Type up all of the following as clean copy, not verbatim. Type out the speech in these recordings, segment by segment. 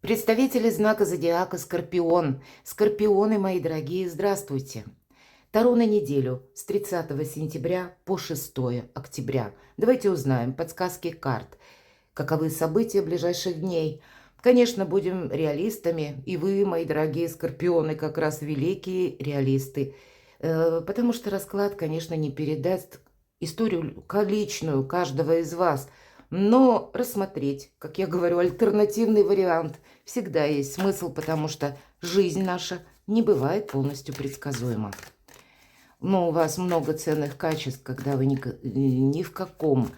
Представители знака зодиака Скорпион. Скорпионы, мои дорогие, здравствуйте. Таро на неделю с 30 сентября по 6 октября. Давайте узнаем подсказки карт. Каковы события ближайших дней? Конечно, будем реалистами. И вы, мои дорогие скорпионы, как раз великие реалисты. Потому что расклад, конечно, не передаст историю личную каждого из вас. Но рассмотреть, как я говорю, альтернативный вариант всегда есть смысл, потому что жизнь наша не бывает полностью предсказуема. Но у вас много ценных качеств, когда вы ни в каком,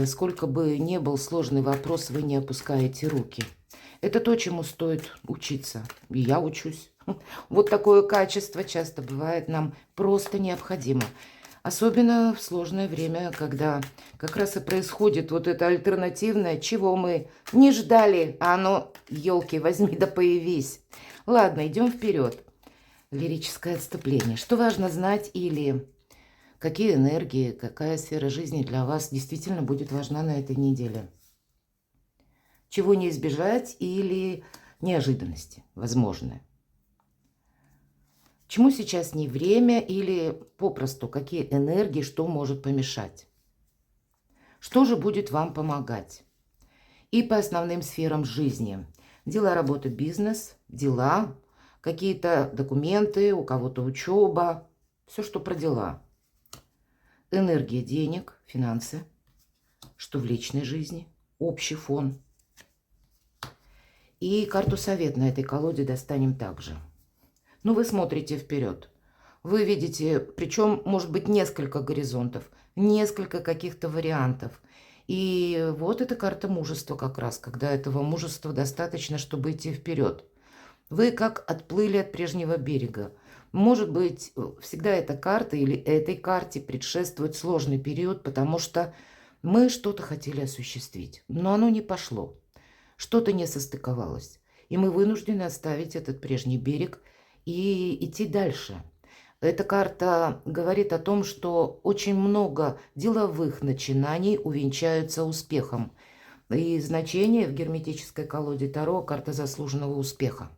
сколько бы ни был сложный вопрос, вы не опускаете руки. Это то, чему стоит учиться. И я учусь. Вот такое качество часто бывает нам просто необходимо. Особенно в сложное время, когда как раз и происходит вот это альтернативное, чего мы не ждали, а оно, елки, возьми да появись. Ладно, идем вперед. Лирическое отступление. Что важно знать или какие энергии, какая сфера жизни для вас действительно будет важна на этой неделе? Чего не избежать или неожиданности возможны? Чему сейчас не время или попросту какие энергии, что может помешать? Что же будет вам помогать? И по основным сферам жизни. Дела, работа, бизнес, дела, какие-то документы, у кого-то учеба, все, что про дела. Энергия денег, финансы, что в личной жизни, общий фон. И карту совет на этой колоде достанем также. Ну, вы смотрите вперед. Вы видите, причем, может быть, несколько горизонтов, несколько каких-то вариантов. И вот эта карта мужества как раз, когда этого мужества достаточно, чтобы идти вперед. Вы как отплыли от прежнего берега. Может быть, всегда эта карта или этой карте предшествует сложный период, потому что мы что-то хотели осуществить, но оно не пошло. Что-то не состыковалось. И мы вынуждены оставить этот прежний берег и идти дальше. Эта карта говорит о том, что очень много деловых начинаний увенчаются успехом. И значение в герметической колоде Таро – карта заслуженного успеха.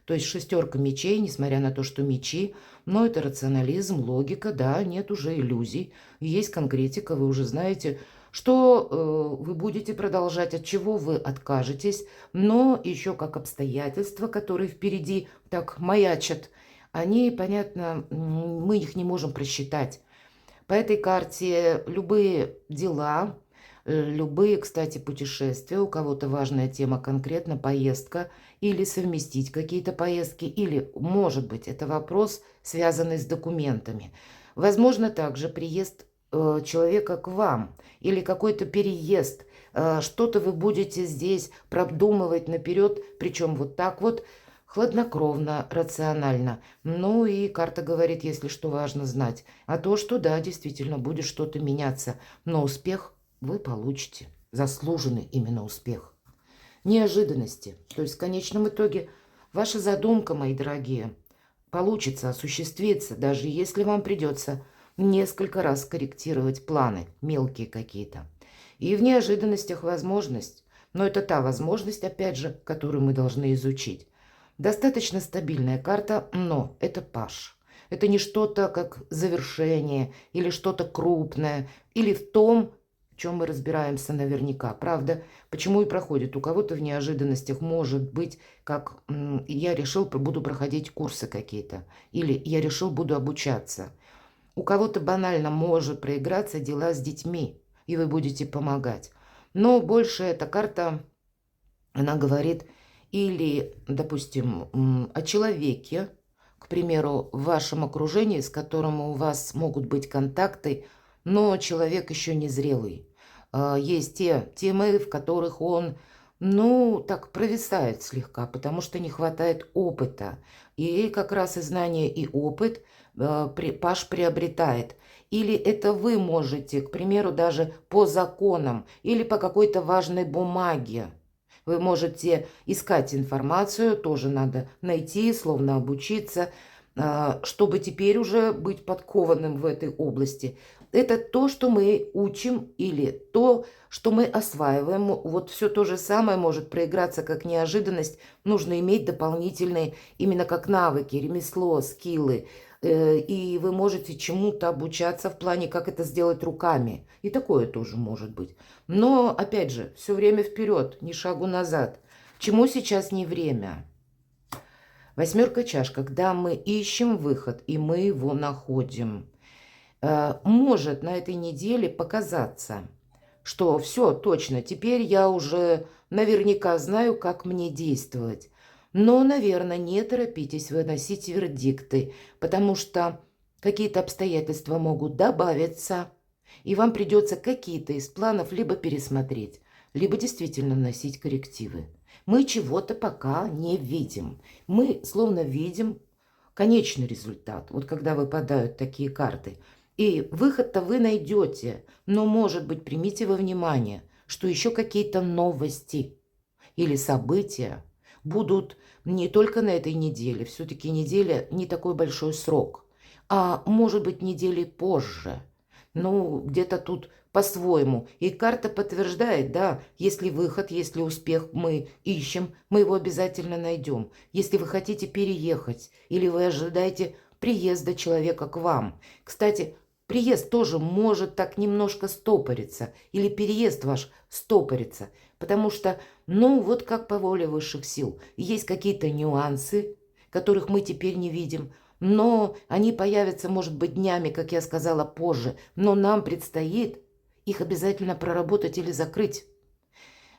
То есть шестерка мечей, несмотря на то, что мечи, но это рационализм, логика, да, нет уже иллюзий, есть конкретика, вы уже знаете, что вы будете продолжать, от чего вы откажетесь, но еще как обстоятельства, которые впереди так маячат, они, понятно, мы их не можем просчитать. По этой карте любые дела, любые, кстати, путешествия, у кого-то важная тема конкретно поездка, или совместить какие-то поездки, или, может быть, это вопрос, связанный с документами. Возможно, также приезд человека к вам или какой-то переезд. Что-то вы будете здесь продумывать наперед, причем вот так вот, хладнокровно, рационально. Ну и карта говорит, если что важно знать. А то, что да, действительно будет что-то меняться. Но успех вы получите. Заслуженный именно успех. Неожиданности. То есть в конечном итоге ваша задумка, мои дорогие, получится, осуществится, даже если вам придется несколько раз корректировать планы, мелкие какие-то. И в неожиданностях возможность. Но это та возможность, опять же, которую мы должны изучить. Достаточно стабильная карта, но это паш. Это не что-то как завершение или что-то крупное, или в том, в чем мы разбираемся наверняка. Правда, почему и проходит. У кого-то в неожиданностях может быть, как я решил, буду проходить курсы какие-то, или я решил, буду обучаться. У кого-то банально может проиграться дела с детьми, и вы будете помогать. Но больше эта карта, она говорит или, допустим, о человеке, к примеру, в вашем окружении, с которым у вас могут быть контакты, но человек еще не зрелый. Есть те темы, в которых он, ну, так провисает слегка, потому что не хватает опыта. И как раз и знания, и опыт Паш приобретает. Или это вы можете, к примеру, даже по законам или по какой-то важной бумаге. Вы можете искать информацию, тоже надо найти, словно обучиться, чтобы теперь уже быть подкованным в этой области. Это то, что мы учим, или то, что мы осваиваем. Вот все то же самое может проиграться как неожиданность. Нужно иметь дополнительные, именно как навыки, ремесло, скиллы. И вы можете чему-то обучаться в плане, как это сделать руками. И такое тоже может быть. Но, опять же, все время вперед, ни шагу назад. Чему сейчас не время? Восьмерка чаш, когда мы ищем выход, и мы его находим. Может на этой неделе показаться, что все, точно, теперь я уже наверняка знаю, как мне действовать. Но, наверное, не торопитесь выносить вердикты, потому что какие-то обстоятельства могут добавиться, и вам придется какие-то из планов либо пересмотреть, либо действительно вносить коррективы. Мы чего-то пока не видим. Мы словно видим конечный результат. Вот когда выпадают такие карты. И выход-то вы найдете, но, может быть, примите во внимание, что еще какие-то новости или события будут не только на этой неделе, все-таки неделя не такой большой срок, а может быть недели позже. Ну, где-то тут по-своему. И карта подтверждает, да, если выход, если успех мы ищем, мы его обязательно найдем. Если вы хотите переехать или вы ожидаете приезда человека к вам. Кстати, приезд тоже может так немножко стопориться, или переезд ваш стопорится, потому что, ну, вот как по воле высших сил, есть какие-то нюансы, которых мы теперь не видим, но они появятся, может быть, днями, как я сказала, позже, но нам предстоит их обязательно проработать или закрыть.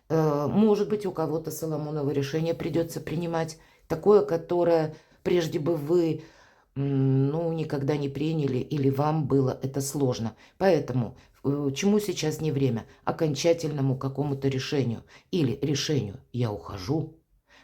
Может быть, у кого-то Соломоново решение придется принимать, такое, которое прежде бы вы ну, никогда не приняли или вам было это сложно. Поэтому чему сейчас не время? Окончательному какому-то решению или решению «я ухожу».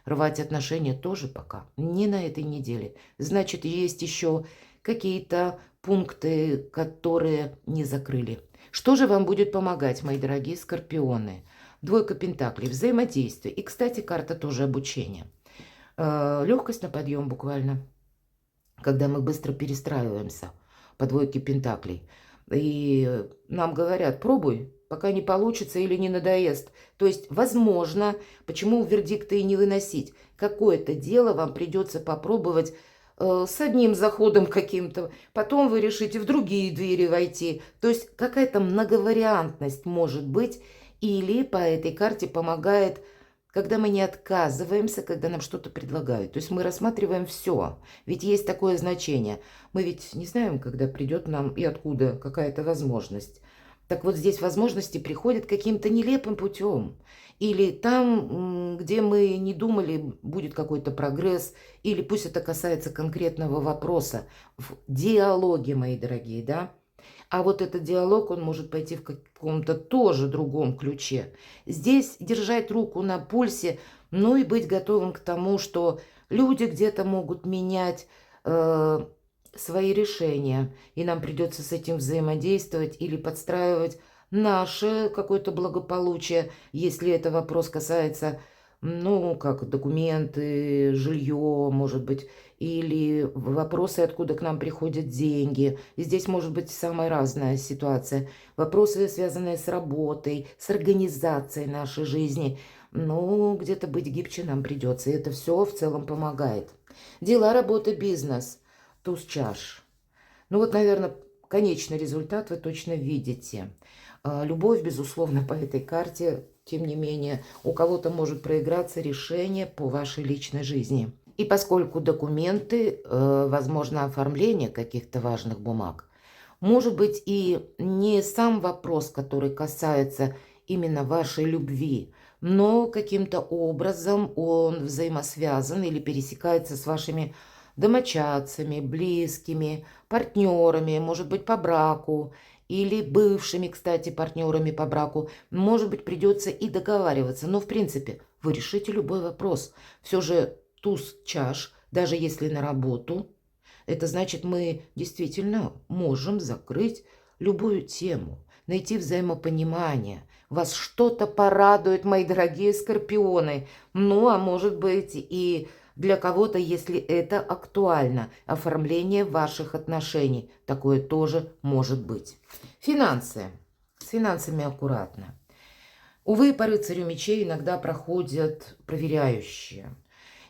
Рвать отношения тоже пока не на этой неделе. Значит, есть еще какие-то пункты, которые не закрыли. Что же вам будет помогать, мои дорогие скорпионы? Двойка пентаклей, взаимодействие. И, кстати, карта тоже обучения. Легкость на подъем буквально, когда мы быстро перестраиваемся по двойке пентаклей. И нам говорят, пробуй, пока не получится или не надоест. То есть, возможно, почему вердикты и не выносить? Какое-то дело вам придется попробовать с одним заходом каким-то, потом вы решите в другие двери войти. То есть, какая-то многовариантность может быть, или по этой карте помогает, когда мы не отказываемся, когда нам что-то предлагают. То есть мы рассматриваем все. Ведь есть такое значение. Мы ведь не знаем, когда придет нам и откуда какая-то возможность. Так вот здесь возможности приходят каким-то нелепым путем. Или там, где мы не думали, будет какой-то прогресс. Или пусть это касается конкретного вопроса. В диалоге, мои дорогие, да? А вот этот диалог, он может пойти в каком-то тоже другом ключе. Здесь держать руку на пульсе, ну и быть готовым к тому, что люди где-то могут менять свои решения, и нам придется с этим взаимодействовать или подстраивать наше какое-то благополучие, если это вопрос касается, ну, как документы, жилье, может быть, или вопросы, откуда к нам приходят деньги. И здесь может быть самая разная ситуация. Вопросы, связанные с работой, с организацией нашей жизни. Ну, где-то быть гибче нам придется. И это все в целом помогает. Дела, работа, бизнес. Туз чаш. Ну вот, наверное, конечный результат вы точно видите. Любовь, безусловно, по этой карте, тем не менее, у кого-то может проиграться решение по вашей личной жизни. И поскольку документы, возможно, оформление каких-то важных бумаг, может быть и не сам вопрос, который касается именно вашей любви, но каким-то образом он взаимосвязан или пересекается с вашими домочадцами, близкими, партнерами, может быть, по браку, или бывшими, кстати, партнерами по браку. Может быть, придется и договариваться. Но, в принципе, вы решите любой вопрос. Все же туз чаш, даже если на работу, это значит, мы действительно можем закрыть любую тему, найти взаимопонимание. Вас что-то порадует, мои дорогие скорпионы. Ну, а может быть, и Для кого-то, если это актуально, оформление ваших отношений. Такое тоже может быть. Финансы. С финансами аккуратно. Увы, по рыцарю мечей иногда проходят проверяющие.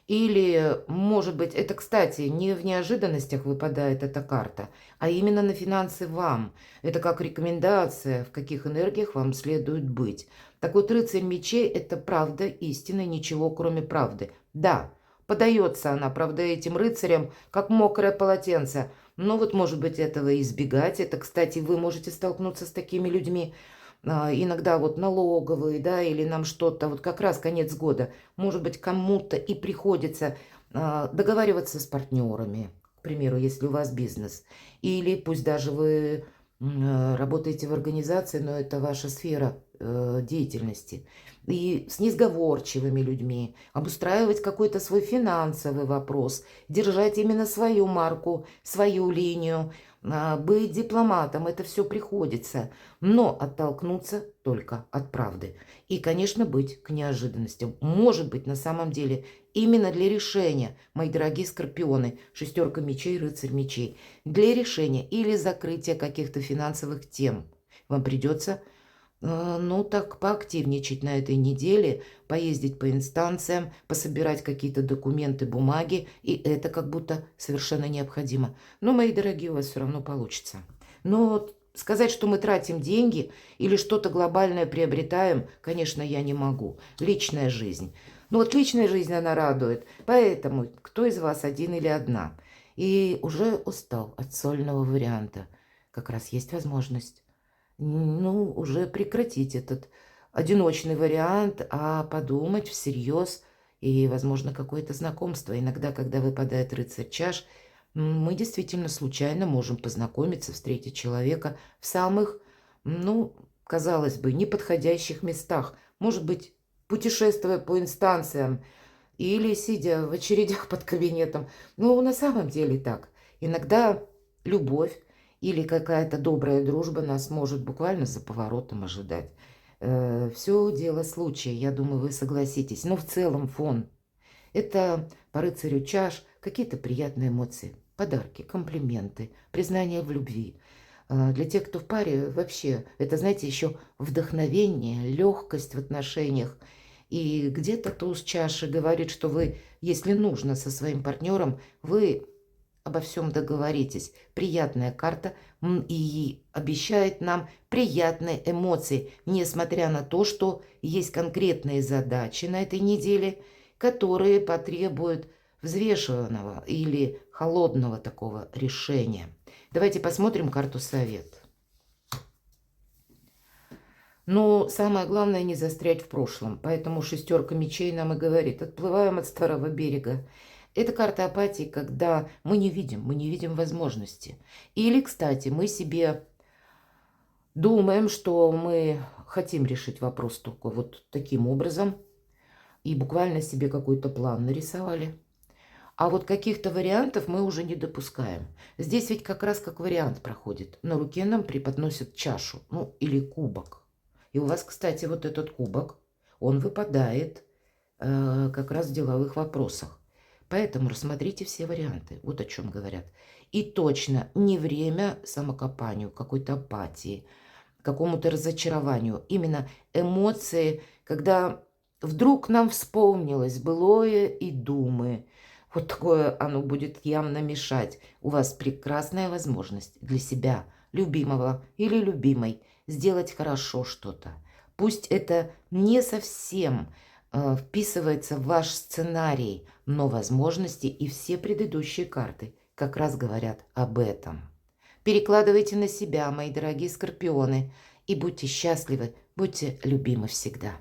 Или, может быть, это, кстати, не в неожиданностях выпадает эта карта, а именно на финансы вам. Это как рекомендация, в каких энергиях вам следует быть. Так вот, рыцарь мечей – это правда, истина, ничего кроме правды. Да, подается она, правда, этим рыцарям, как мокрое полотенце. Но вот, может быть, этого избегать. Это, кстати, вы можете столкнуться с такими людьми. Иногда вот налоговые, да, или нам что-то, вот как раз конец года, может быть, кому-то и приходится договариваться с партнерами, к примеру, если у вас бизнес, или пусть даже вы работаете в организации, но это ваша сфера деятельности, и с несговорчивыми людьми, обустраивать какой-то свой финансовый вопрос, держать именно свою марку, свою линию, быть дипломатом, это все приходится, но оттолкнуться только от правды. И, конечно, быть к неожиданностям. Может быть, на самом деле, именно для решения, мои дорогие скорпионы, шестерка мечей, рыцарь мечей, для решения или закрытия каких-то финансовых тем вам придется, ну, так поактивничать на этой неделе, поездить по инстанциям, пособирать какие-то документы, бумаги, и это как будто совершенно необходимо. Но, мои дорогие, у вас все равно получится. Но сказать, что мы тратим деньги или что-то глобальное приобретаем, конечно, я не могу. Личная жизнь. Ну вот личная жизнь, она радует. Поэтому кто из вас один или одна? И уже устал от сольного варианта. Как раз есть возможность, ну, уже прекратить этот одиночный вариант, а подумать всерьез и, возможно, какое-то знакомство. Иногда, когда выпадает рыцарь чаш, мы действительно случайно можем познакомиться, встретить человека в самых, ну, казалось бы, неподходящих местах. Может быть, путешествуя по инстанциям или сидя в очередях под кабинетом. Ну, на самом деле так. Иногда любовь или какая-то добрая дружба нас может буквально за поворотом ожидать. Все дело случая, я думаю, вы согласитесь. Но в целом фон – это по рыцарю чаш какие-то приятные эмоции, подарки, комплименты, признание в любви. Для тех, кто в паре, вообще, это, знаете, еще вдохновение, легкость в отношениях. И где-то туз чаши говорит, что вы, если нужно со своим партнером, вы обо всем договоритесь. Приятная карта и обещает нам приятные эмоции, несмотря на то, что есть конкретные задачи на этой неделе, которые потребуют взвешенного или холодного такого решения. Давайте посмотрим карту совет. Но самое главное не застрять в прошлом. Поэтому шестерка мечей нам и говорит: отплываем от старого берега. Это карта апатии, когда мы не видим возможности. Или, кстати, мы себе думаем, что мы хотим решить вопрос только вот таким образом, и буквально себе какой-то план нарисовали. А вот каких-то вариантов мы уже не допускаем. Здесь ведь как раз как вариант проходит. На руке нам преподносят чашу, ну или кубок. И у вас, кстати, вот этот кубок, он выпадает как раз в деловых вопросах. Поэтому рассмотрите все варианты. Вот о чем говорят. И точно не время самокопанию, какой-то апатии, какому-то разочарованию. Именно эмоции, когда вдруг нам вспомнилось былое и думы. Вот такое оно будет явно мешать. У вас прекрасная возможность для себя, любимого или любимой, сделать хорошо что-то. Пусть это не совсем вписывается в ваш сценарий, но возможности и все предыдущие карты как раз говорят об этом. Перекладывайте на себя, мои дорогие скорпионы, и будьте счастливы, будьте любимы всегда.